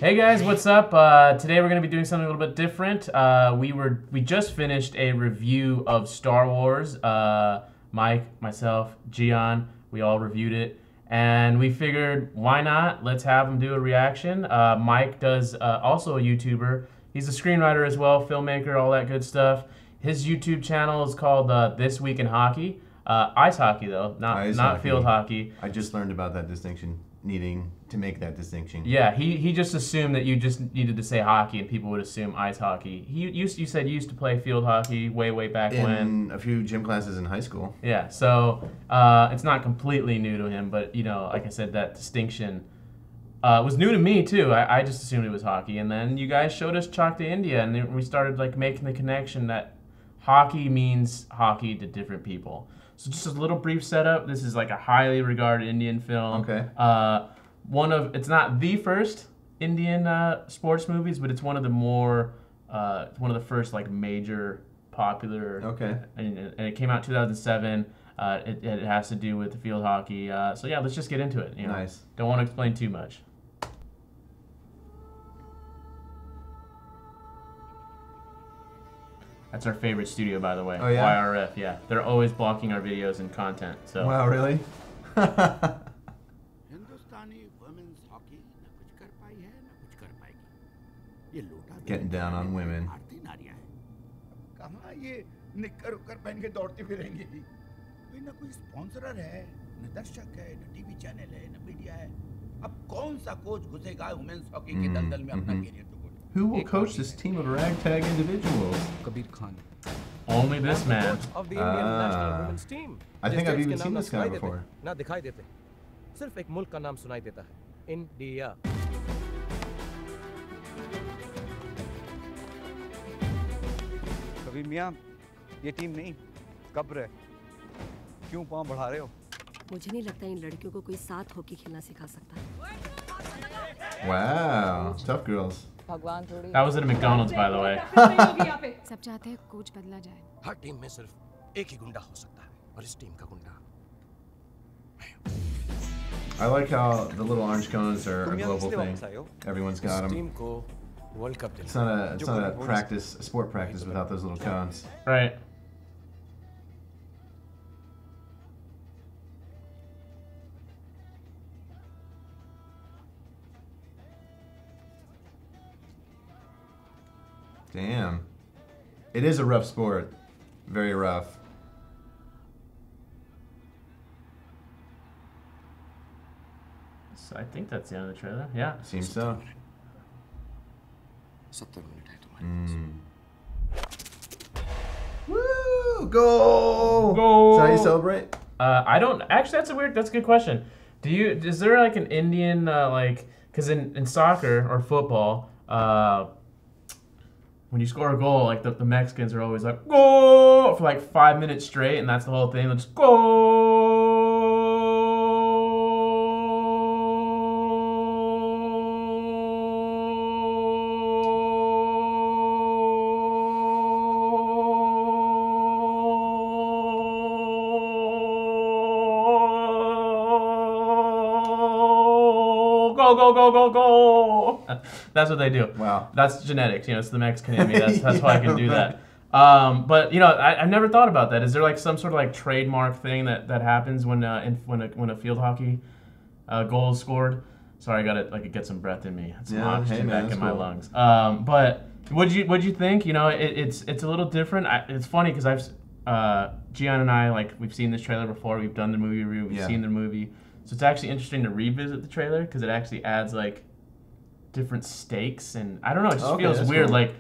Hey guys, what's up? Today we're going to be doing something a little bit different. We just finished a review of Star Wars. Mike, myself, Gian, we all reviewed it. And we figured, why not? Let's have him do a reaction. Mike does also a YouTuber. He's a screenwriter as well, filmmaker, all that good stuff. His YouTube channel is called This Week in Hockey. Ice hockey, though, not field hockey. I just learned about that distinction, needing to make that distinction. Yeah, he just assumed that you just needed to say hockey and people would assume ice hockey. You said you used to play field hockey way back when. In a few gym classes in high school. Yeah, so it's not completely new to him, but, you know, like I said, that distinction was new to me, too. I just assumed it was hockey. And then you guys showed us Chak De India, and then we started, like, making the connection that hockey means hockey to different people. So just a little brief setup. This is like a highly regarded Indian film. Okay. It's not the first Indian sports movies, but it's one of the more, one of the first like major popular. Okay. And it came out 2007. It has to do with field hockey. So yeah, let's just get into it. You know? Nice. Don't want to explain too much. That's our favorite studio, by the way. Oh, yeah? YRF, yeah. They're always blocking our videos and content. So. Wow, really? Getting down on women. Who will coach this team of ragtag individuals? Only this man. Of the Indian national women's team. I think I've even seen this guy before. ना दिखाई देते, सिर्फ एक मुल्क का नाम सुनाई देता है, इंडिया. कबीर मियाँ, ये टीम नहीं, कब्र है. क्यों पाँव बढ़ा रहे हो? मुझे नहीं लगता इन लड़कियों को कोई साथ हॉकी खेलना सिखा सकता. Wow, tough girls. That was at a McDonald's, by the way. सब चाहते हैं कोच बदला जाए. हर टीम में सिर्फ एक ही गुंडा हो सकता है, और इस टीम का गुंडा. I like how the little orange cones are a global thing. Everyone's got them. Team को world cup It's not a practice, a sport practice without those little cones. Right. Damn. It is a rough sport. Very rough. So I think that's the end of the trailer. Yeah. Seems so. 70 minute है तुम्हारे पास. Woo! Goal! Goal! Is that how you celebrate? I don't actually. That's a good question. Is there like an Indian because in soccer or football, when you score a goal, like the Mexicans are always like goal for like 5 minutes straight, and that's the whole thing. They'll just goal. Go. That's what they do. Wow. That's genetics. You know, it's the Mexican in me. That's why I can do that. But you know, I never thought about that. Is there like some sort of like trademark thing that happens when a field hockey goal is scored? Sorry, I gotta get some breath in me. Some oxygen back in my lungs. But what'd you think? You know, it's a little different. It's funny because Gian and I we've seen this trailer before. We've done the movie review. We've seen the movie. So it's actually interesting to revisit the trailer because it actually adds different stakes, and I don't know, it just feels weird. Cool.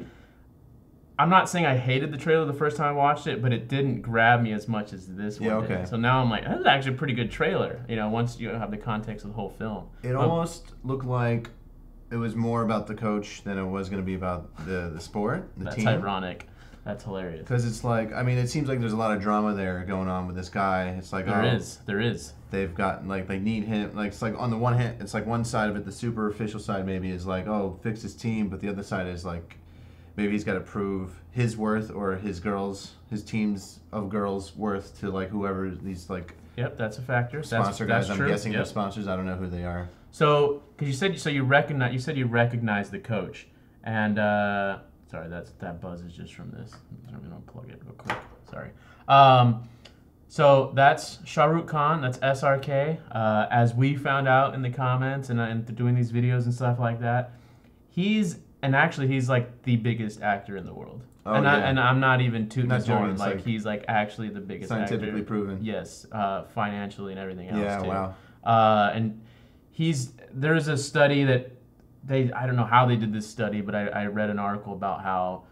I'm not saying I hated the trailer the first time I watched it, but it didn't grab me as much as this one did. So now I'm like, this is actually a pretty good trailer, you know, once you have the context of the whole film. It almost looked like it was more about the coach than it was going to be about the sport, the team. That's ironic. That's hilarious. Because it's it seems like there's a lot of drama there going on with this guy. It's like there is. They've got they need him. It's like on the one hand, it's like one side of it, the super official side maybe is like, oh, fix his team, but the other side is like, maybe he's got to prove his worth or his team's of girls' worth to whoever these Yep, that's a factor. Sponsor guys, I'm true. guessing they're sponsors. I don't know who they are. So, because you said you recognize the coach, and sorry, that buzz is just from this. I'm gonna unplug it real quick. Sorry. So that's Shahrukh Khan. That's SRK. As we found out in the comments and doing these videos and stuff like that, he's like the biggest actor in the world. Oh, and I'm not even tooting his horn. Like he's like actually the biggest scientifically actor. proven. Yes, financially and everything else. Yeah, too. wow. And there's a study that I don't know how they did this study, but I read an article about how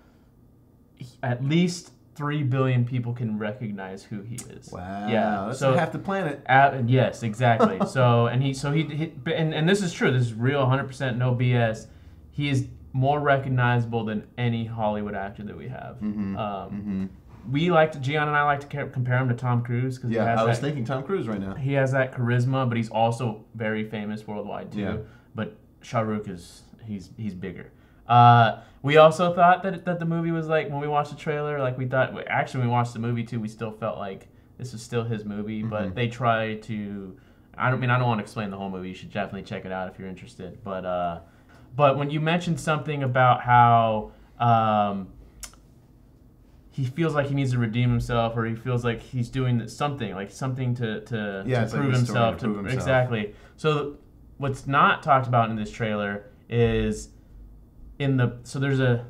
at least 3 billion people can recognize who he is. Wow. Yeah. That's so half the planet. Yes, exactly. And this is true. This is real, 100% no BS. He is more recognizable than any Hollywood actor that we have. Gian and I like to compare him to Tom Cruise because I was thinking Tom Cruise right now. He has that charisma, but he's also very famous worldwide too. Yeah. But Shahrukh he's bigger. We also thought that the movie was like, when we watched the trailer, like we thought, actually when we watched the movie too, we still felt like this is still his movie, but they try to, I don't want to explain the whole movie. You should definitely check it out if you're interested. But when you mentioned something about how he feels like he needs to redeem himself, or he feels like he's doing something to prove himself. Exactly. So what's not talked about in this trailer is there's a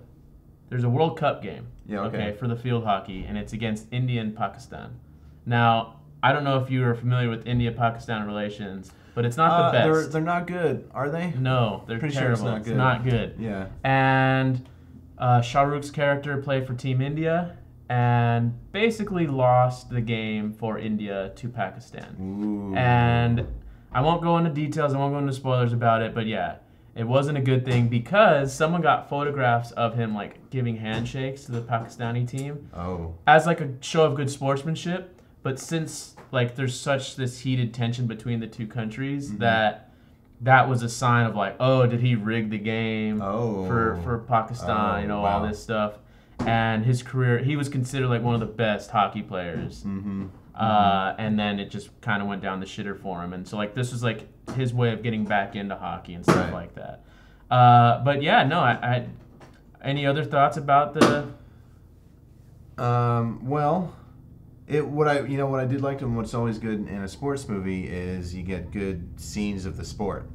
World Cup game. Yeah. Okay. For the field hockey, and it's against India and Pakistan. Now, I don't know if you are familiar with India-Pakistan relations, but it's not the best. They're not good, are they? No, they're pretty terrible. Sure it's not good. Yeah. And Shahrukh's character played for Team India and basically lost the game for India to Pakistan. Ooh. And I won't go into details, I won't go into spoilers about it, but yeah, it wasn't a good thing because someone got photographs of him like giving handshakes to the Pakistani team as like a show of good sportsmanship. But since like there's this heated tension between the two countries that was a sign of like, oh, did he rig the game for Pakistan? All this stuff. And his career, he was considered like one of the best hockey players. And then it just kind of went down the shitter for him. And so like this was like his way of getting back into hockey and stuff like that. But yeah, no, I any other thoughts about the? Well, what I did like and what's always good in a sports movie is you get good scenes of the sport,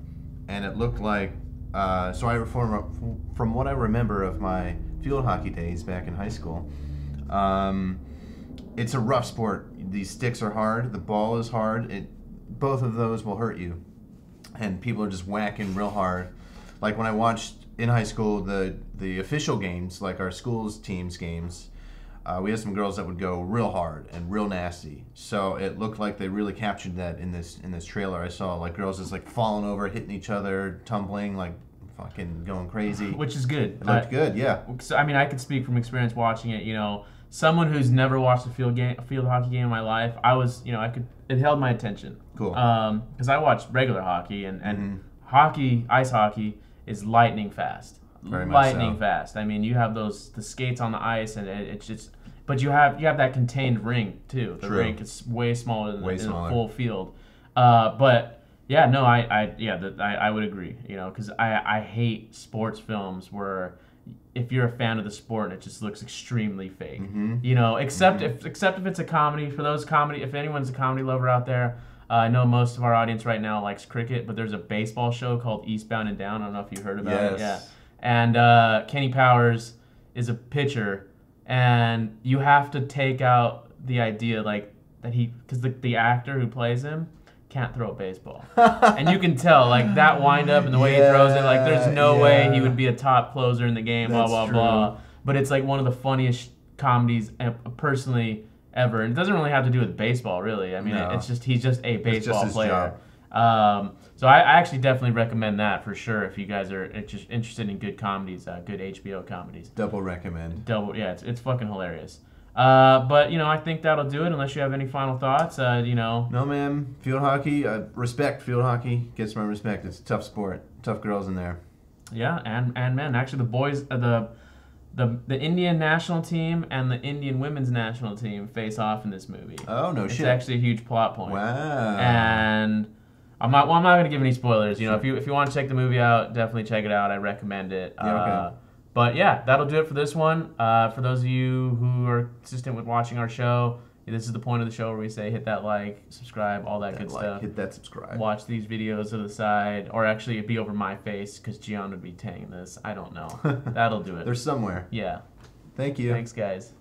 and it looked like from what I remember of my field hockey days back in high school. It's a rough sport. These sticks are hard. The ball is hard. Both of those will hurt you, and people are just whacking real hard. Like when I watched in high school the official games, like our school's teams games, we had some girls that would go real hard and real nasty. So it looked like they really captured that in this trailer. I saw like girls just like falling over, hitting each other, tumbling, like fucking going crazy. Which is good. It looked good, yeah. So I mean, I could speak from experience watching it. Someone who's never watched a field hockey game in my life, it held my attention. Cool. Because I watched regular hockey and hockey, ice hockey is lightning fast. Very much so. Fast. I mean, you have the skates on the ice, and it's just, but you have that contained rink too. The rink is way smaller than the full field. But yeah, no, I would agree. Because I hate sports films where if you're a fan of the sport, it just looks extremely fake. Except if it's a comedy. For those comedy, if anyone's a comedy lover out there, I know most of our audience right now likes cricket, but there's a baseball show called Eastbound and Down. I don't know if you heard about it. Yeah. And Kenny Powers is a pitcher, and you have to take out the idea like that because the actor who plays him can't throw a baseball. And you can tell, like, that wind-up and the way he throws it, like, there's no way he would be a top closer in the game, blah, blah, blah. But it's, like, one of the funniest comedies personally ever. And it doesn't really have to do with baseball, really. I mean, he's just a baseball player. So I actually definitely recommend that for sure if you guys are just interested in good comedies, good HBO comedies. Double recommend. Yeah, it's fucking hilarious. But I think that'll do it. Unless you have any final thoughts, No, man. Field hockey. Respect field hockey. Gets my respect. It's a tough sport. Tough girls in there. Yeah, and man, actually the boys, the Indian national team and the Indian women's national team face off in this movie. Oh, no it's shit. It's actually a huge plot point. Wow. And I'm not going to give any spoilers. You know, if you want to check the movie out, definitely check it out. I recommend it. Yeah, okay. But yeah, that'll do it for this one. For those of you who are consistent with watching our show, this is the point of the show where we say hit that like, subscribe, all that good stuff. Hit that subscribe. Watch these videos to the side, or actually it'd be over my face because Gian would be taking this. I don't know. That'll do it. They're somewhere. Yeah. Thank you. Thanks, guys.